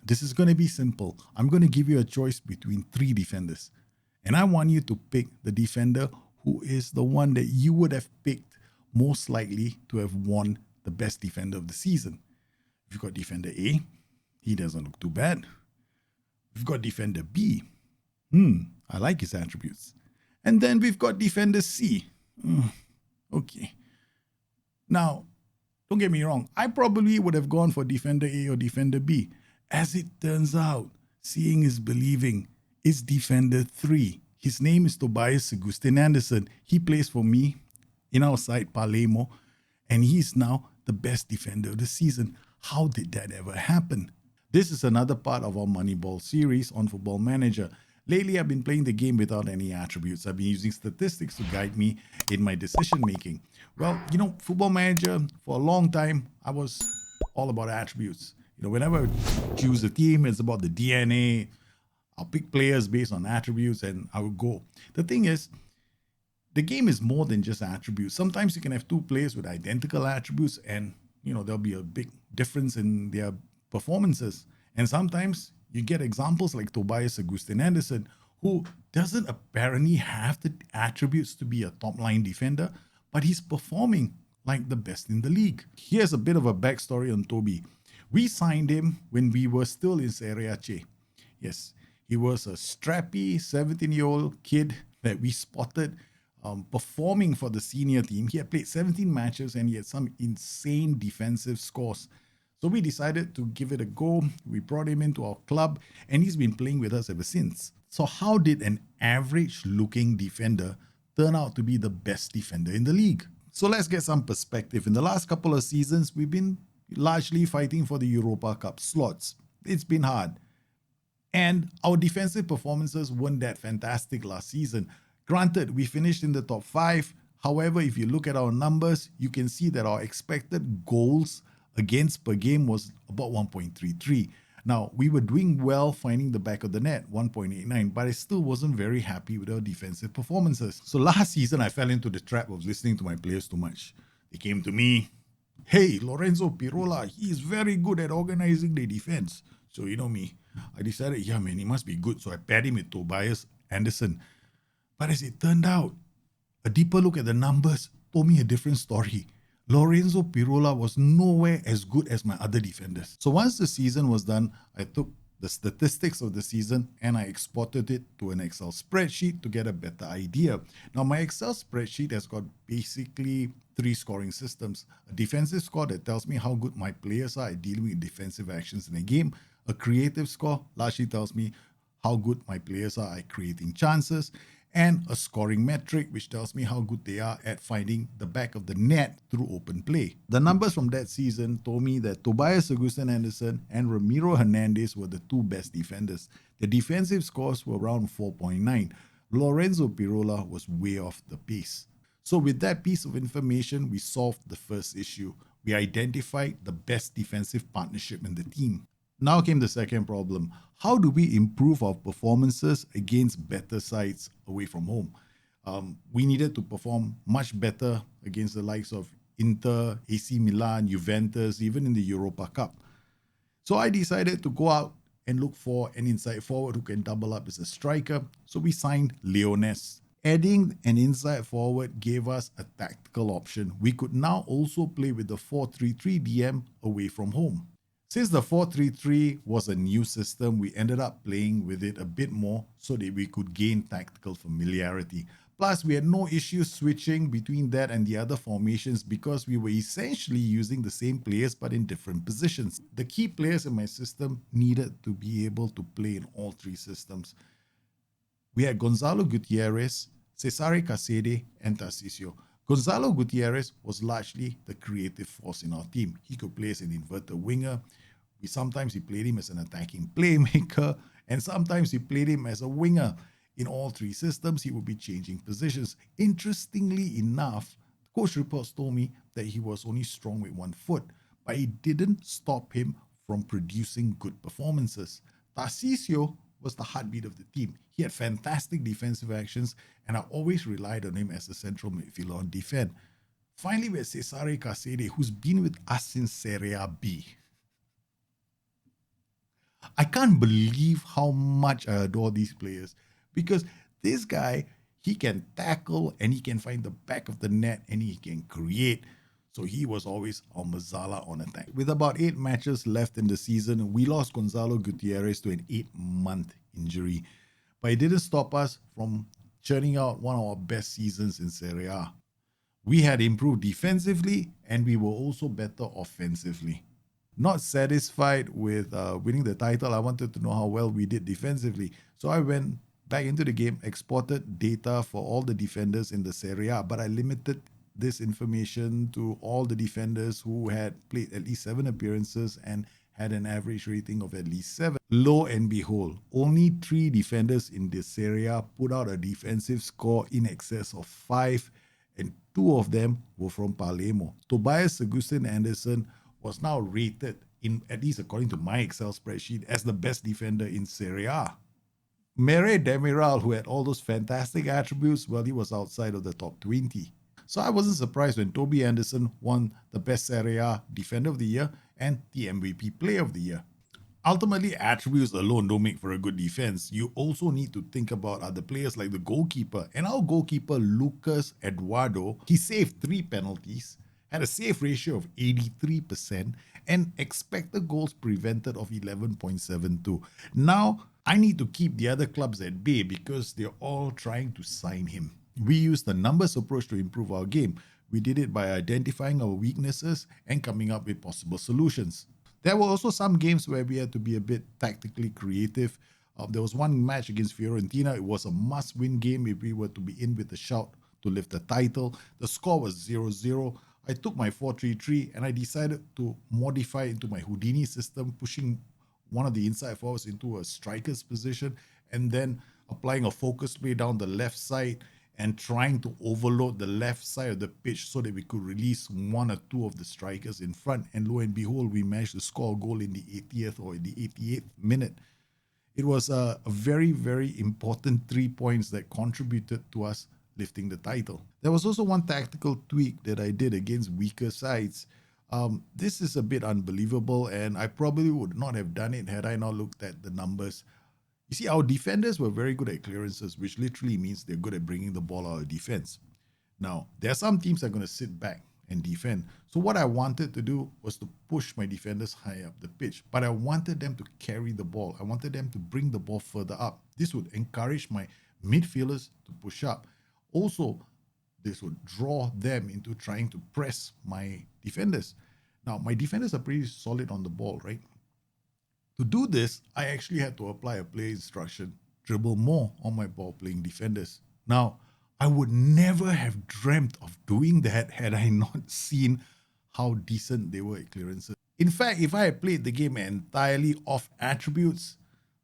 This is going to be simple. I'm going to give you a choice between three defenders. And I want you to pick the defender who is the one that you would have picked most likely to have won the best defender of the season. We've got defender A. He doesn't look too bad. We've got defender B. I like his attributes. And then we've got defender C. Okay. Now, don't get me wrong. I probably would have gone for defender A or defender B. As it turns out, seeing is believing. It's defender 3. His name is Tobias Augustin Anderson. He plays for me in our side, Palermo, and he's now the best defender of the season. How did that ever happen? This is another part of our Moneyball series on Football Manager. Lately, I've been playing the game without any attributes. I've been using statistics to guide me in my decision making. Well, Football Manager, for a long time, I was all about attributes. Whenever I choose a team, it's about the DNA. I'll pick players based on attributes and I will go. The thing is, the game is more than just attributes. Sometimes you can have two players with identical attributes and, there'll be a big difference in their performances. And sometimes you get examples like Tobias Augustin Anderson, who doesn't apparently have the attributes to be a top-line defender, but he's performing like the best in the league. Here's a bit of a backstory on Toby. We signed him when we were still in Serie A. Yes, he was a strappy 17-year-old kid that we spotted performing for the senior team. He had played 17 matches and he had some insane defensive scores. So we decided to give it a go. We brought him into our club and he's been playing with us ever since. So how did an average-looking defender turn out to be the best defender in the league? So let's get some perspective. In the last couple of seasons, we've been largely fighting for the Europa Cup slots. It's been hard. And our defensive performances weren't that fantastic last season. Granted, we finished in the top 5. However, if you look at our numbers, you can see that our expected goals against per game was about 1.33. Now, we were doing well finding the back of the net, 1.89, but I still wasn't very happy with our defensive performances. So last season, I fell into the trap of listening to my players too much. They came to me, hey, Lorenzo Pirola, he is very good at organizing the defense. So you know me, I decided, yeah, man, he must be good. So I paired him with Tobias Anderson. But as it turned out, a deeper look at the numbers told me a different story. Lorenzo Pirola was nowhere as good as my other defenders. So once the season was done, I took the statistics of the season and I exported it to an Excel spreadsheet to get a better idea. Now, my Excel spreadsheet has got basically 3 scoring systems. A defensive score that tells me how good my players are at dealing with defensive actions in a game. A creative score largely tells me how good my players are at creating chances. And a scoring metric, which tells me how good they are at finding the back of the net through open play. The numbers from that season told me that Tobias Augustin Anderson and Ramiro Hernandez were the 2 best defenders. The defensive scores were around 4.9. Lorenzo Pirola was way off the pace. So with that piece of information, we solved the first issue. We identified the best defensive partnership in the team. Now came the second problem. How do we improve our performances against better sides away from home? We needed to perform much better against the likes of Inter, AC Milan, Juventus, even in the Europa Cup. So I decided to go out and look for an inside forward who can double up as a striker. So we signed Leones. Adding an inside forward gave us a tactical option. We could now also play with the 4-3-3 DM away from home. Since the 4-3-3 was a new system, we ended up playing with it a bit more so that we could gain tactical familiarity. Plus, we had no issues switching between that and the other formations because we were essentially using the same players but in different positions. The key players in my system needed to be able to play in all 3 systems. We had Gonzalo Gutierrez, Cesare Casede, and Tarcisio. Gonzalo Gutierrez was largely the creative force in our team. He could play as an inverted winger. Sometimes he played him as an attacking playmaker, and sometimes he played him as a winger. In all 3 systems, he would be changing positions. Interestingly enough, coach reports told me that he was only strong with 1 foot, but it didn't stop him from producing good performances. Tarcisio was the heartbeat of the team. He had fantastic defensive actions, and I always relied on him as a central midfielder on defense. Finally, we had Cesare Casede, who's been with us since Serie B. I can't believe how much I adore these players because this guy, he can tackle and he can find the back of the net and he can create. So he was always on Mazzala on attack. With about 8 matches left in the season, we lost Gonzalo Gutierrez to an 8-month injury. But it didn't stop us from churning out one of our best seasons in Serie A. We had improved defensively and we were also better offensively. Not satisfied with winning the title, I wanted to know how well we did defensively. So I went back into the game, exported data for all the defenders in the Serie A, but I limited this information to all the defenders who had played at least 7 appearances and had an average rating of at least 7. Lo and behold, only 3 defenders in the Serie A put out a defensive score in excess of 5, and 2 of them were from Palermo. Tobias Augustin Anderson was now rated, in at least according to my Excel spreadsheet, as the best defender in Serie A. Mere Demiral, who had all those fantastic attributes, well, he was outside of the top 20. So I wasn't surprised when Toby Anderson won the Best Serie A Defender of the Year and the MVP Player of the Year. Ultimately, attributes alone don't make for a good defense. You also need to think about other players like the goalkeeper. And our goalkeeper, Lucas Eduardo, he saved 3 penalties, had a save ratio of 83%, and expected goals prevented of 11.72. Now, I need to keep the other clubs at bay because they're all trying to sign him. We used the numbers approach to improve our game. We did it by identifying our weaknesses and coming up with possible solutions. There were also some games where we had to be a bit tactically creative. There was one match against Fiorentina. It was a must-win game if we were to be in with a shout to lift the title. The score was 0-0. I took my 4-3-3 and I decided to modify into my Houdini system, pushing one of the inside forwards into a striker's position and then applying a focus play down the left side and trying to overload the left side of the pitch so that we could release 1 or 2 of the strikers in front. And lo and behold, we managed to score a goal in the 80th or in the 88th minute. It was a very, very important 3 points that contributed to us lifting the title. There was also one tactical tweak that I did against weaker sides. This is a bit unbelievable, and I probably would not have done it had I not looked at the numbers. You see, our defenders were very good at clearances, which literally means they're good at bringing the ball out of defense. Now, there are some teams that are going to sit back and defend. So what I wanted to do was to push my defenders high up the pitch, but I wanted them to carry the ball. I wanted them to bring the ball further up. This would encourage my midfielders to push up. Also, this would draw them into trying to press my defenders. Now, my defenders are pretty solid on the ball, right? To do this, I actually had to apply a play instruction, dribble more on my ball playing defenders. Now, I would never have dreamt of doing that had I not seen how decent they were at clearances. In fact, if I had played the game entirely off attributes,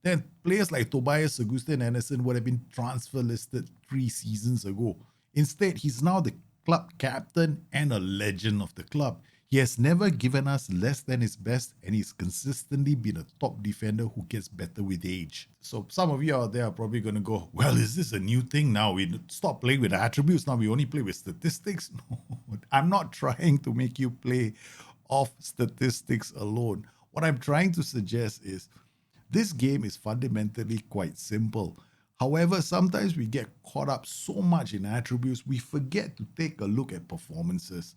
then players like Tobias Augustin Anderson would have been transfer listed 3 seasons ago. Instead, he's now the club captain and a legend of the club. He has never given us less than his best, and he's consistently been a top defender who gets better with age. So some of you out there are probably going to go, well, is this a new thing now? We stop playing with attributes, now we only play with statistics? No, I'm not trying to make you play off statistics alone. What I'm trying to suggest is this game is fundamentally quite simple. However, sometimes we get caught up so much in attributes, we forget to take a look at performances.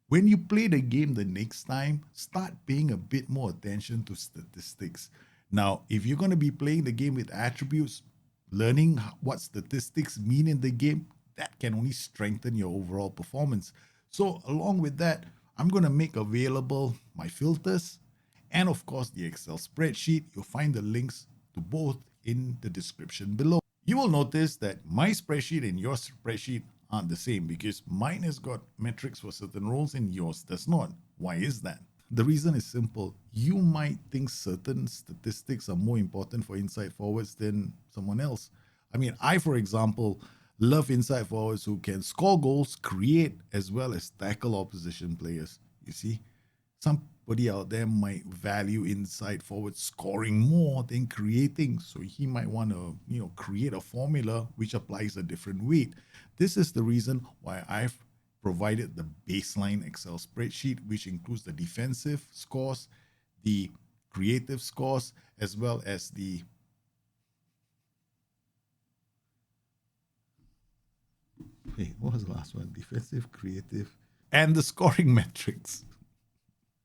When you play the game the next time, start paying a bit more attention to statistics. Now, if you're going to be playing the game with attributes, learning what statistics mean in the game, that can only strengthen your overall performance. So, along with that, I'm going to make available my filters and, of course, the Excel spreadsheet. You'll find the links to both in the description below. You will notice that my spreadsheet and your spreadsheet aren't the same because mine has got metrics for certain roles and yours does not. Why is that? The reason is simple. You might think certain statistics are more important for inside forwards than someone else. I mean, I, for example, love inside forwards who can score goals, create, as well as tackle opposition players. You see, somebody out there might value inside forward scoring more than creating. So he might want to, create a formula which applies a different weight. This is the reason why I've provided the baseline Excel spreadsheet, which includes the defensive scores, the creative scores, as well as the what was the last one? Defensive, creative, and the scoring metrics.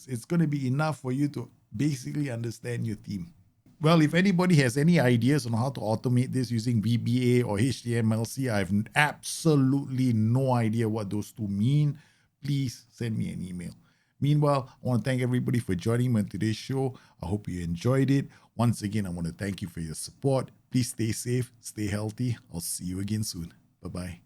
It's going to be enough for you to basically understand your team. Well, if anybody has any ideas on how to automate this using VBA or HTML, I have absolutely no idea what those two mean. Please send me an email. Meanwhile, I want to thank everybody for joining me on today's show. I hope you enjoyed it. Once again, I want to thank you for your support. Please stay safe, stay healthy. I'll see you again soon. Bye-bye.